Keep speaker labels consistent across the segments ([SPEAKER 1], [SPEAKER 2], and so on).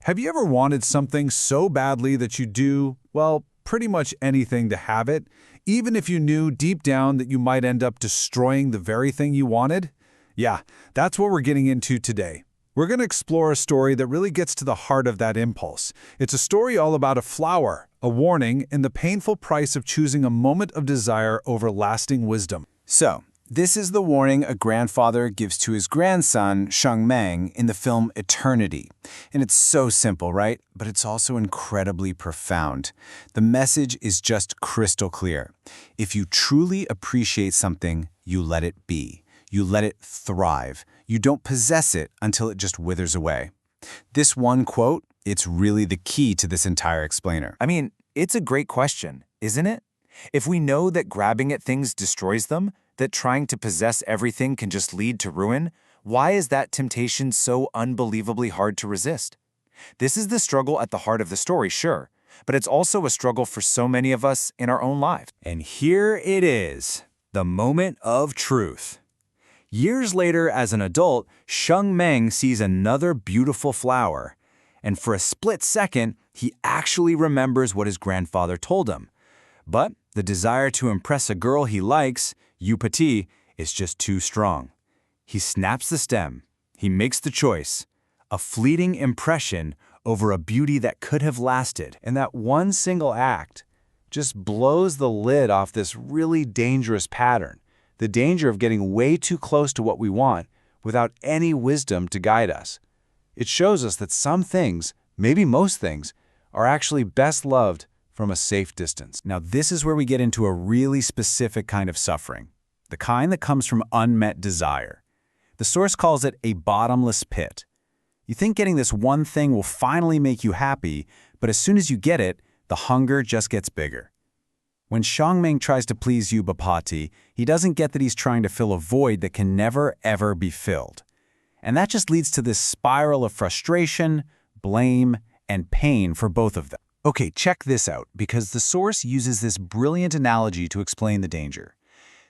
[SPEAKER 1] Have you ever wanted something so badly that you do, well, pretty much anything to have it, even if you knew deep down that you might end up destroying the very thing you wanted? Yeah, that's what we're getting into today. We're going to explore a story that really gets to the heart of that impulse. It's a story all about a flower, a warning, and the painful price of choosing a moment of desire over lasting wisdom.
[SPEAKER 2] So, this is the warning a grandfather gives to his grandson, Sheng Meng, in the film Eternity. And it's so simple, right? But it's also incredibly profound. The message is just crystal clear. If you truly appreciate something, you let it be. You let it thrive. You don't possess it until it just withers away. This one quote, it's really the key to this entire explainer.
[SPEAKER 3] I mean, it's a great question, isn't it? If we know that grabbing at things destroys them, that trying to possess everything can just lead to ruin, why is that temptation so unbelievably hard to resist? This is the struggle at the heart of the story, sure, but it's also a struggle for so many of us in our own lives.
[SPEAKER 4] And here it is, the moment of truth. Years later, as an adult, Sheng Meng sees another beautiful flower, and for a split second, he actually remembers what his grandfather told him. But the desire to impress a girl he likes, Yu Pati, is just too strong. He snaps the stem. He makes the choice. A fleeting impression over a beauty that could have lasted.
[SPEAKER 1] And that one single act just blows the lid off this really dangerous pattern. The danger of getting way too close to what we want without any wisdom to guide us. It shows us that some things, maybe most things, are actually best loved from a safe distance.
[SPEAKER 4] Now, this is where we get into a really specific kind of suffering, the kind that comes from unmet desire. The source calls it a bottomless pit. You think getting this one thing will finally make you happy, but as soon as you get it, the hunger just gets bigger. When Sheng Meng tries to please Yu Pati, he doesn't get that he's trying to fill a void that can never, ever be filled. And that just leads to this spiral of frustration, blame, and pain for both of them. Okay, check this out, because the source uses this brilliant analogy to explain the danger.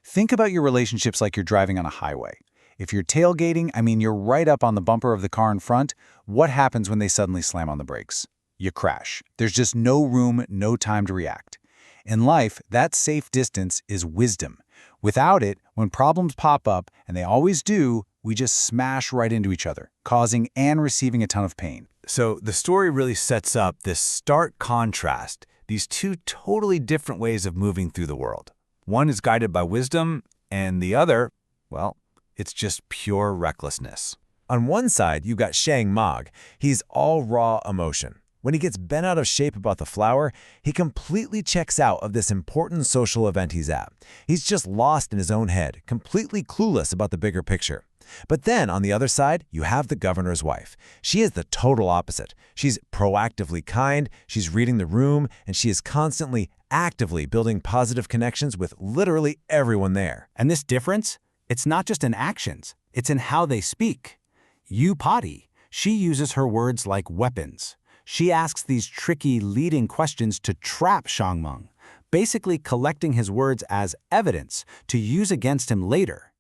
[SPEAKER 4] Think about your relationships like you're driving on a highway. If you're tailgating, I mean you're right up on the bumper of the car in front, what happens when they suddenly slam on the brakes? You crash. There's just no room, no time to react. In life, that safe distance is wisdom. Without it, when problems pop up, and they always do, we just smash right into each other, causing and receiving a ton of pain.
[SPEAKER 1] So the story really sets up this stark contrast, these two totally different ways of moving through the world. One is guided by wisdom, and the other, well, it's just pure recklessness. On one side, you've got Sheng Meng. He's all raw emotion. When he gets bent out of shape about the flower, he completely checks out of this important social event he's at. He's just lost in his own head, completely clueless about the bigger picture. But then, on the other side, you have the governor's wife. She is the total opposite. She's proactively kind, she's reading the room, and she is constantly, actively building positive connections with literally everyone there.
[SPEAKER 4] And this difference, it's not just in actions, it's in how they speak. Yu Pati, she uses her words like weapons. She asks these tricky, leading questions to trap Sheng Meng, basically collecting his words as evidence to use against him later.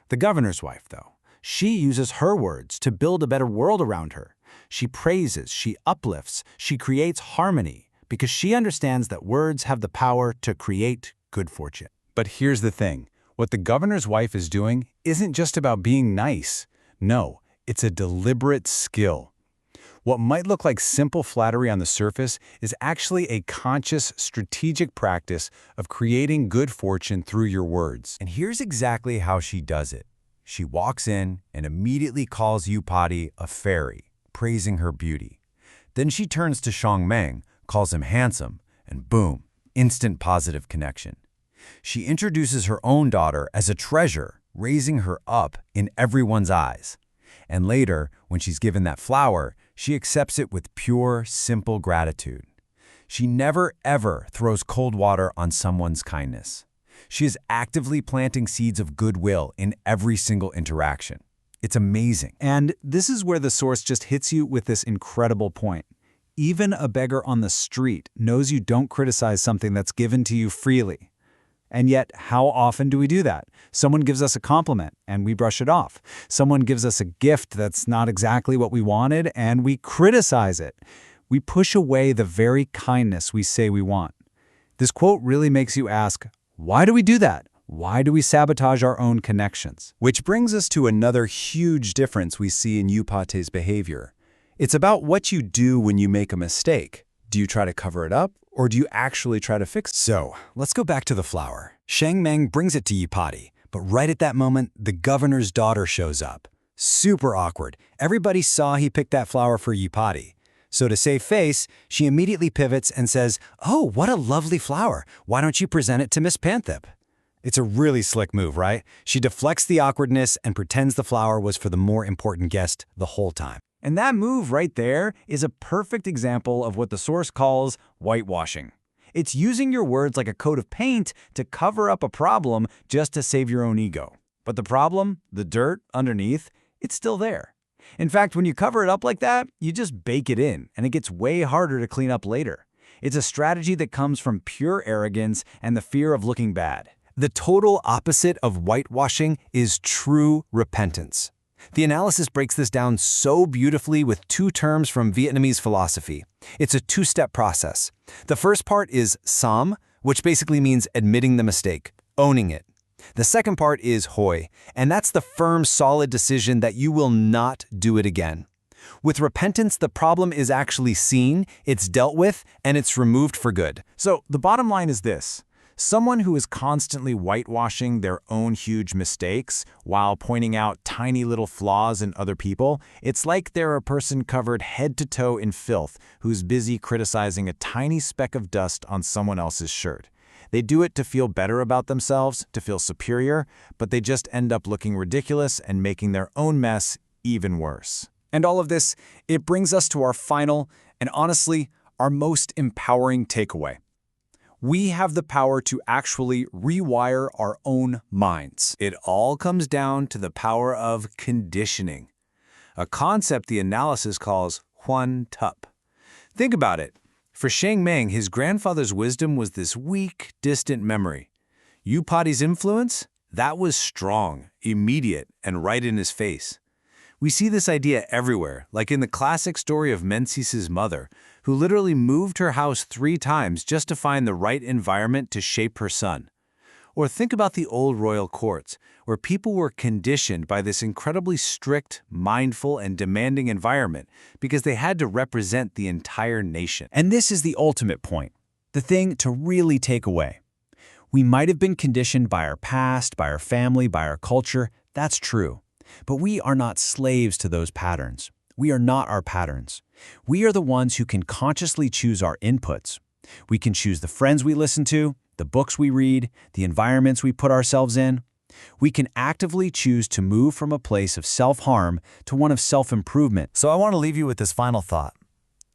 [SPEAKER 4] The governor's wife, though, she uses her words to build a better world around her. She praises, she uplifts, she creates harmony, because she understands that words have the power to create good fortune.
[SPEAKER 1] But here's the thing. What the governor's wife is doing isn't just about being nice. No, it's a deliberate skill. What might look like simple flattery on the surface is actually a conscious, strategic practice of creating good fortune through your words.
[SPEAKER 4] And here's exactly how she does it. She walks in and immediately calls Yu Pati a fairy, praising her beauty. Then she turns to Sheng Meng, calls him handsome, and boom, instant positive connection. She introduces her own daughter as a treasure, raising her up in everyone's eyes. And later, when she's given that flower, she accepts it with pure, simple gratitude. She never, ever throws cold water on someone's kindness. She is actively planting seeds of goodwill in every single interaction. It's amazing.
[SPEAKER 1] And this is where the source just hits you with this incredible point. Even a beggar on the street knows you don't criticize something that's given to you freely.
[SPEAKER 4] And yet, how often do we do that? Someone gives us a compliment, and we brush it off. Someone gives us a gift that's not exactly what we wanted, and we criticize it. We push away the very kindness we say we want. This quote really makes you ask, why do we do that? Why do we sabotage our own connections?
[SPEAKER 2] Which brings us to another huge difference we see in Yupate's behavior. It's about what you do when you make a mistake. Do you try to cover it up, or do you actually try to fix it?
[SPEAKER 5] So, let's go back to the flower. Shang Meng brings it to Yupati, but right at that moment, the governor's daughter shows up. Super awkward. Everybody saw he picked that flower for Yupati. So to save face, she immediately pivots and says, "Oh, what a lovely flower. Why don't you present it to Miss Panthip?" It's a really slick move, right? She deflects the awkwardness and pretends the flower was for the more important guest the whole time.
[SPEAKER 4] And that move right there is a perfect example of what the source calls whitewashing. It's using your words like a coat of paint to cover up a problem just to save your own ego. But the problem, the dirt underneath, it's still there. In fact, when you cover it up like that, you just bake it in, and it gets way harder to clean up later. It's a strategy that comes from pure arrogance and the fear of looking bad.
[SPEAKER 5] The total opposite of whitewashing is true repentance. The analysis breaks this down so beautifully with two terms from Vietnamese philosophy. It's a two-step process. The first part is sam, which basically means admitting the mistake, owning it. The second part is hoi, and that's the firm, solid decision that you will not do it again. With repentance, the problem is actually seen, it's dealt with, and it's removed for good.
[SPEAKER 1] So the bottom line is this. Someone who is constantly whitewashing their own huge mistakes while pointing out tiny little flaws in other people, it's like they're a person covered head to toe in filth who's busy criticizing a tiny speck of dust on someone else's shirt. They do it to feel better about themselves, to feel superior, but they just end up looking ridiculous and making their own mess even worse.
[SPEAKER 4] And all of this, it brings us to our final and honestly, our most empowering takeaway. We have the power to actually rewire our own minds.
[SPEAKER 1] It all comes down to the power of conditioning, a concept the analysis calls Huan Tup. Think about it. For Shang Meng, his grandfather's wisdom was this weak, distant memory. Yupati's influence? That was strong, immediate, and right in his face. We see this idea everywhere, like in the classic story of Mencys's mother, who literally moved her house 3 times just to find the right environment to shape her son. Or think about the old royal courts, where people were conditioned by this incredibly strict, mindful, and demanding environment because they had to represent the entire nation.
[SPEAKER 4] And this is the ultimate point, the thing to really take away. We might have been conditioned by our past, by our family, by our culture. That's true. But we are not slaves to those patterns. We are not our patterns. We are the ones who can consciously choose our inputs. We can choose the friends we listen to, the books we read, the environments we put ourselves in. We can actively choose to move from a place of self-harm to one of self-improvement.
[SPEAKER 1] So I want to leave you with this final thought.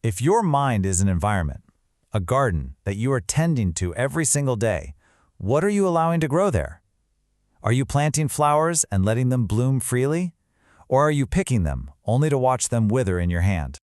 [SPEAKER 1] If your mind is an environment, a garden that you are tending to every single day, what are you allowing to grow there? Are you planting flowers and letting them bloom freely? Or are you picking them only to watch them wither in your hand?